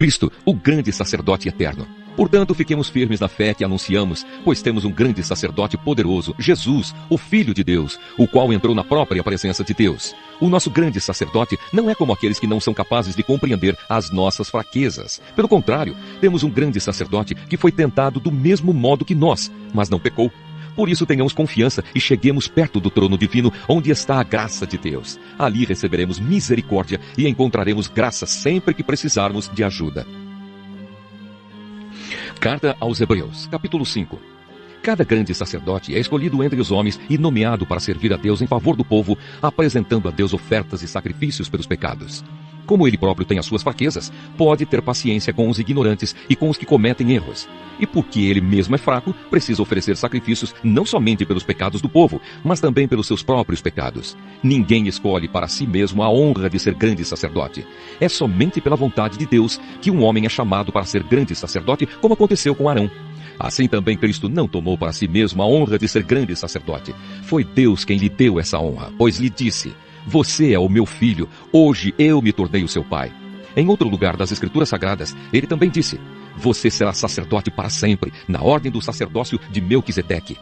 Cristo, o grande sacerdote eterno. Portanto, fiquemos firmes na fé que anunciamos, pois temos um grande sacerdote poderoso, Jesus, o Filho de Deus, o qual entrou na própria presença de Deus. O nosso grande sacerdote não é como aqueles que não são capazes de compreender as nossas fraquezas. Pelo contrário, temos um grande sacerdote que foi tentado do mesmo modo que nós, mas não pecou. Por isso tenhamos confiança e cheguemos perto do trono divino, onde está a graça de Deus. Ali receberemos misericórdia e encontraremos graça sempre que precisarmos de ajuda. Carta aos Hebreus, capítulo 5. Cada grande sacerdote é escolhido entre os homens e nomeado para servir a Deus em favor do povo, apresentando a Deus ofertas e sacrifícios pelos pecados. Como ele próprio tem as suas fraquezas, pode ter paciência com os ignorantes e com os que cometem erros. E porque ele mesmo é fraco, precisa oferecer sacrifícios não somente pelos pecados do povo, mas também pelos seus próprios pecados. Ninguém escolhe para si mesmo a honra de ser grande sacerdote. É somente pela vontade de Deus que um homem é chamado para ser grande sacerdote, como aconteceu com Arão. Assim também Cristo não tomou para si mesmo a honra de ser grande sacerdote. Foi Deus quem lhe deu essa honra, pois lhe disse: "Você é o meu filho, hoje eu me tornei o seu pai." Em outro lugar das Escrituras Sagradas, ele também disse: "Você será sacerdote para sempre, na ordem do sacerdócio de Melquisedeque."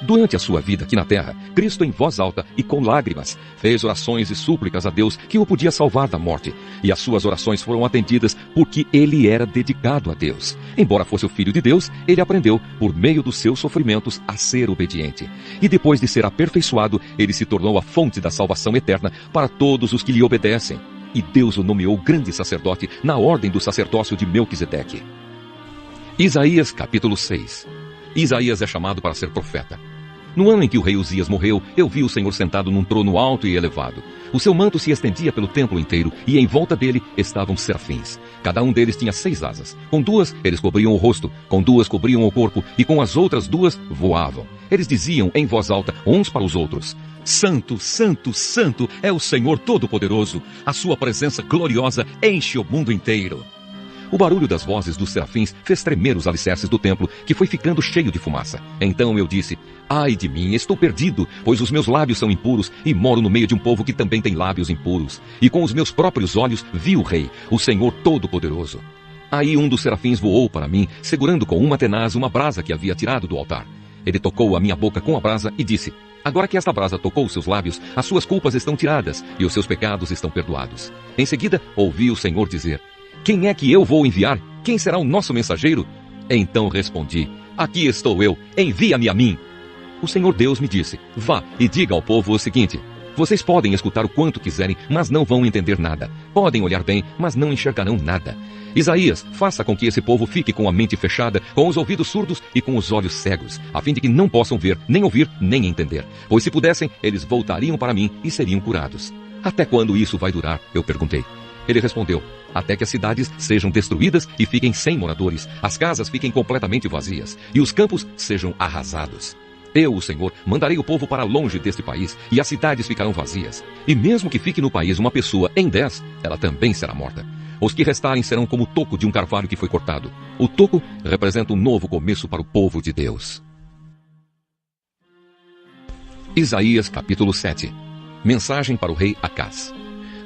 Durante a sua vida aqui na terra, Cristo em voz alta e com lágrimas fez orações e súplicas a Deus que o podia salvar da morte. E as suas orações foram atendidas porque ele era dedicado a Deus. Embora fosse o Filho de Deus, ele aprendeu, por meio dos seus sofrimentos, a ser obediente. E depois de ser aperfeiçoado, ele se tornou a fonte da salvação eterna para todos os que lhe obedecem. E Deus o nomeou grande sacerdote na ordem do sacerdócio de Melquisedeque. Isaías capítulo 6. Isaías é chamado para ser profeta. No ano em que o rei Uzias morreu, eu vi o Senhor sentado num trono alto e elevado. O seu manto se estendia pelo templo inteiro, e em volta dele estavam serafins. Cada um deles tinha 6 asas. Com 2 eles cobriam o rosto, com 2 cobriam o corpo, e com as outras 2 voavam. Eles diziam em voz alta uns para os outros: "Santo, Santo, Santo é o Senhor Todo-Poderoso. A sua presença gloriosa enche o mundo inteiro." O barulho das vozes dos serafins fez tremer os alicerces do templo, que foi ficando cheio de fumaça. Então eu disse: "Ai de mim, estou perdido, pois os meus lábios são impuros e moro no meio de um povo que também tem lábios impuros. E com os meus próprios olhos vi o Rei, o Senhor Todo-Poderoso." Aí um dos serafins voou para mim, segurando com uma tenaz uma brasa que havia tirado do altar. Ele tocou a minha boca com a brasa e disse: "Agora que esta brasa tocou os seus lábios, as suas culpas estão tiradas e os seus pecados estão perdoados." Em seguida, ouvi o Senhor dizer: "Quem é que eu vou enviar? Quem será o nosso mensageiro?" Então respondi: "Aqui estou eu, envia-me a mim." O Senhor Deus me disse: "Vá e diga ao povo o seguinte: vocês podem escutar o quanto quiserem, mas não vão entender nada. Podem olhar bem, mas não enxergarão nada. Isaías, faça com que esse povo fique com a mente fechada, com os ouvidos surdos e com os olhos cegos, a fim de que não possam ver, nem ouvir, nem entender. Pois se pudessem, eles voltariam para mim e seriam curados." "Até quando isso vai durar?" eu perguntei. Ele respondeu: "Até que as cidades sejam destruídas e fiquem sem moradores, as casas fiquem completamente vazias e os campos sejam arrasados. Eu, o Senhor, mandarei o povo para longe deste país e as cidades ficarão vazias. E mesmo que fique no país uma pessoa em 10, ela também será morta. Os que restarem serão como o toco de um carvalho que foi cortado." O toco representa um novo começo para o povo de Deus. Isaías capítulo 7. Mensagem para o rei Acás.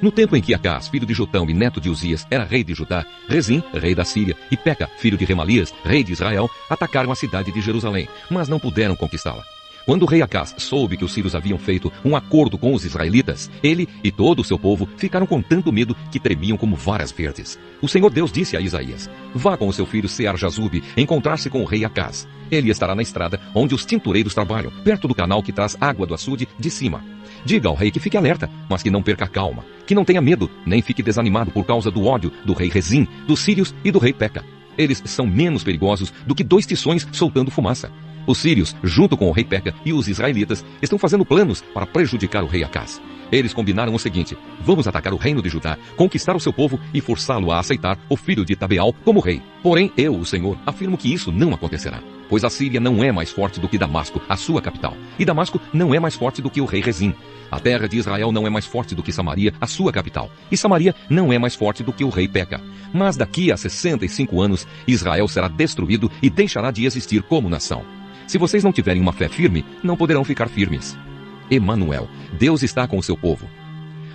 No tempo em que Acás, filho de Jotão e neto de Uzias, era rei de Judá, Rezim, rei da Síria, e Peca, filho de Remalias, rei de Israel, atacaram a cidade de Jerusalém, mas não puderam conquistá-la. Quando o rei Acás soube que os sírios haviam feito um acordo com os israelitas, ele e todo o seu povo ficaram com tanto medo que tremiam como varas verdes. O Senhor Deus disse a Isaías: "Vá com o seu filho Sear-Jazube encontrar-se com o rei Acás. Ele estará na estrada onde os tintureiros trabalham, perto do canal que traz água do açude de cima. Diga ao rei que fique alerta, mas que não perca a calma, que não tenha medo, nem fique desanimado por causa do ódio do rei Rezim, dos sírios e do rei Peca. Eles são menos perigosos do que 2 tições soltando fumaça. Os sírios, junto com o rei Peca e os israelitas, estão fazendo planos para prejudicar o rei Acás. Eles combinaram o seguinte: vamos atacar o reino de Judá, conquistar o seu povo e forçá-lo a aceitar o filho de Tabeal como rei. Porém, eu, o Senhor, afirmo que isso não acontecerá. Pois a Síria não é mais forte do que Damasco, a sua capital. E Damasco não é mais forte do que o rei Rezim. A terra de Israel não é mais forte do que Samaria, a sua capital. E Samaria não é mais forte do que o rei Peca. Mas daqui a 65 anos, Israel será destruído e deixará de existir como nação. Se vocês não tiverem uma fé firme, não poderão ficar firmes." Emanuel, Deus está com o seu povo.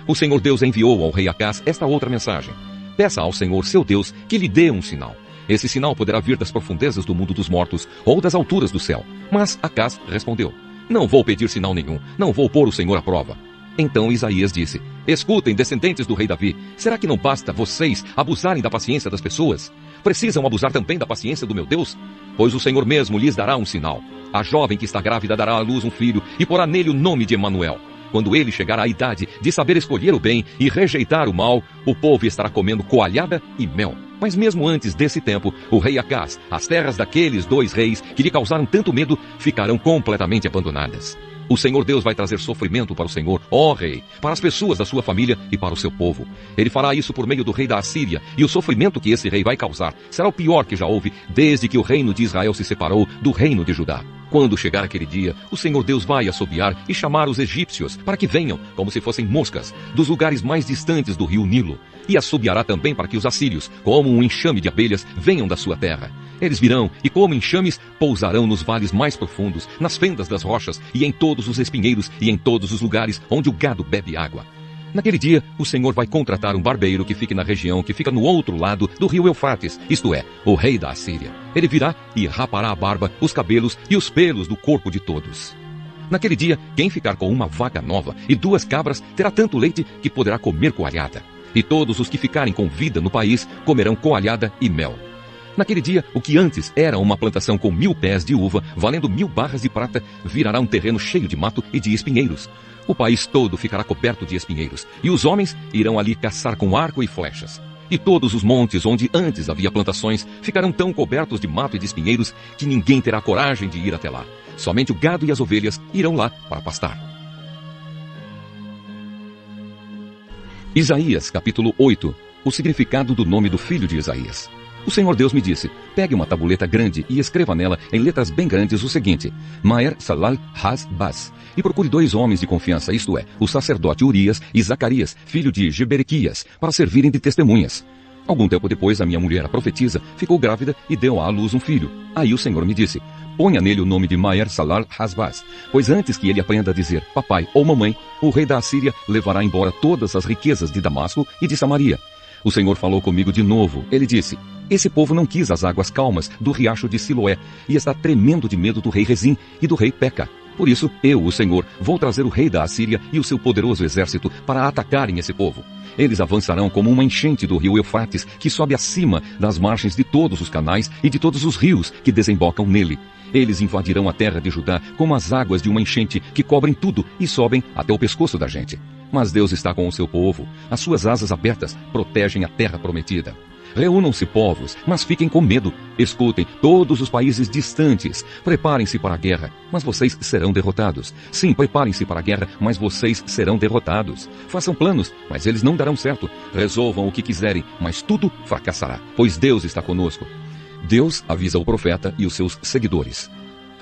O Senhor Deus enviou ao rei Acás esta outra mensagem: Peça ao Senhor, seu Deus, que lhe dê um sinal. Esse sinal poderá vir das profundezas do mundo dos mortos ou das alturas do céu. Mas Acaz respondeu: não vou pedir sinal nenhum, não vou pôr o Senhor à prova. Então Isaías disse: escutem, descendentes do rei Davi, será que não basta vocês abusarem da paciência das pessoas? Precisam abusar também da paciência do meu Deus? Pois o Senhor mesmo lhes dará um sinal. A jovem que está grávida dará à luz um filho e porá nele o nome de Emanuel. Quando ele chegar à idade de saber escolher o bem e rejeitar o mal, o povo estará comendo coalhada e mel. Mas mesmo antes desse tempo, o rei Acaz, as terras daqueles 2 reis que lhe causaram tanto medo, ficarão completamente abandonadas. O Senhor Deus vai trazer sofrimento para o Senhor, ó rei, para as pessoas da sua família e para o seu povo. Ele fará isso por meio do rei da Assíria, e o sofrimento que esse rei vai causar será o pior que já houve desde que o reino de Israel se separou do reino de Judá. Quando chegar aquele dia, o Senhor Deus vai assobiar e chamar os egípcios para que venham, como se fossem moscas, dos lugares mais distantes do rio Nilo. E assobiará também para que os assírios, como um enxame de abelhas, venham da sua terra. Eles virão e, como enxames, pousarão nos vales mais profundos, nas fendas das rochas e em todos os espinheiros e em todos os lugares onde o gado bebe água. Naquele dia, o Senhor vai contratar um barbeiro que fique na região que fica no outro lado do rio Eufrates, isto é, o rei da Assíria. Ele virá e rapará a barba, os cabelos e os pelos do corpo de todos. Naquele dia, quem ficar com uma vaca nova e 2 cabras terá tanto leite que poderá comer coalhada. E todos os que ficarem com vida no país comerão coalhada e mel. Naquele dia, o que antes era uma plantação com 1000 pés de uva, valendo 1000 barras de prata, virará um terreno cheio de mato e de espinheiros. O país todo ficará coberto de espinheiros, e os homens irão ali caçar com arco e flechas. E todos os montes onde antes havia plantações ficarão tão cobertos de mato e de espinheiros que ninguém terá coragem de ir até lá. Somente o gado e as ovelhas irão lá para pastar. Isaías, capítulo 8. O significado do nome do filho de Isaías. O Senhor Deus me disse: pegue uma tabuleta grande e escreva nela, em letras bem grandes, o seguinte: Maher Salal Has-Baz. E procure 2 homens de confiança, isto é, o sacerdote Urias e Zacarias, filho de Geberequias, para servirem de testemunhas. Algum tempo depois, a minha mulher, a profetisa, ficou grávida e deu à luz um filho. Aí o Senhor me disse: ponha nele o nome de Maher Salal Has-Baz, pois antes que ele aprenda a dizer papai ou mamãe, o rei da Assíria levará embora todas as riquezas de Damasco e de Samaria. O Senhor falou comigo de novo. Ele disse: esse povo não quis as águas calmas do riacho de Siloé e está tremendo de medo do rei Rezim e do rei Peca. Por isso, eu, o Senhor, vou trazer o rei da Assíria e o seu poderoso exército para atacarem esse povo. Eles avançarão como uma enchente do rio Eufrates, que sobe acima das margens de todos os canais e de todos os rios que desembocam nele. Eles invadirão a terra de Judá como as águas de uma enchente que cobrem tudo e sobem até o pescoço da gente. Mas Deus está com o seu povo. As suas asas abertas protegem a terra prometida. Reúnam-se povos, mas fiquem com medo. Escutem todos os países distantes. Preparem-se para a guerra, mas vocês serão derrotados. Sim, preparem-se para a guerra, mas vocês serão derrotados. Façam planos, mas eles não darão certo. Resolvam o que quiserem, mas tudo fracassará, pois Deus está conosco. Deus avisa o profeta e os seus seguidores.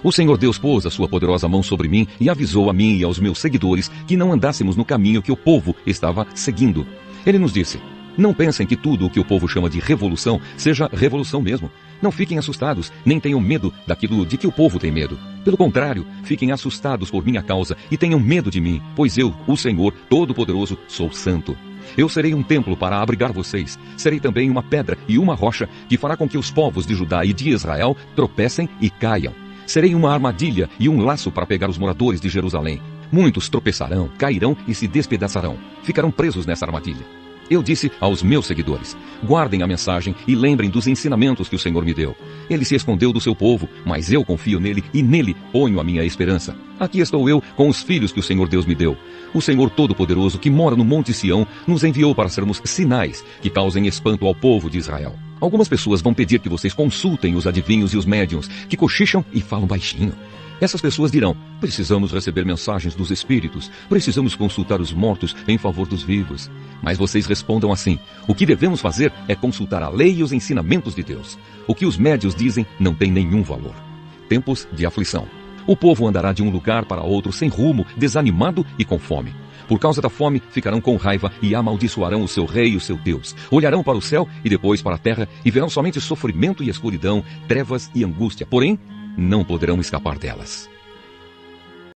O Senhor Deus pôs a sua poderosa mão sobre mim e avisou a mim e aos meus seguidores que não andássemos no caminho que o povo estava seguindo. Ele nos disse: não pensem que tudo o que o povo chama de revolução seja revolução mesmo. Não fiquem assustados, nem tenham medo daquilo de que o povo tem medo. Pelo contrário, fiquem assustados por minha causa e tenham medo de mim, pois eu, o Senhor Todo-Poderoso, sou santo. Eu serei um templo para abrigar vocês. Serei também uma pedra e uma rocha que fará com que os povos de Judá e de Israel tropecem e caiam. Serei uma armadilha e um laço para pegar os moradores de Jerusalém. Muitos tropeçarão, cairão e se despedaçarão. Ficarão presos nessa armadilha. Eu disse aos meus seguidores: guardem a mensagem e lembrem dos ensinamentos que o Senhor me deu. Ele se escondeu do seu povo, mas eu confio nele e nele ponho a minha esperança. Aqui estou eu com os filhos que o Senhor Deus me deu. O Senhor Todo-Poderoso, que mora no Monte Sião, nos enviou para sermos sinais que causem espanto ao povo de Israel. Algumas pessoas vão pedir que vocês consultem os adivinhos e os médiuns, que cochicham e falam baixinho. Essas pessoas dirão: precisamos receber mensagens dos espíritos, precisamos consultar os mortos em favor dos vivos. Mas vocês respondam assim: o que devemos fazer é consultar a lei e os ensinamentos de Deus. O que os médiuns dizem não tem nenhum valor. Tempos de aflição. O povo andará de um lugar para outro sem rumo, desanimado e com fome. Por causa da fome, ficarão com raiva e amaldiçoarão o seu rei e o seu Deus. Olharão para o céu e depois para a terra e verão somente sofrimento e escuridão, trevas e angústia. Porém, não poderão escapar delas.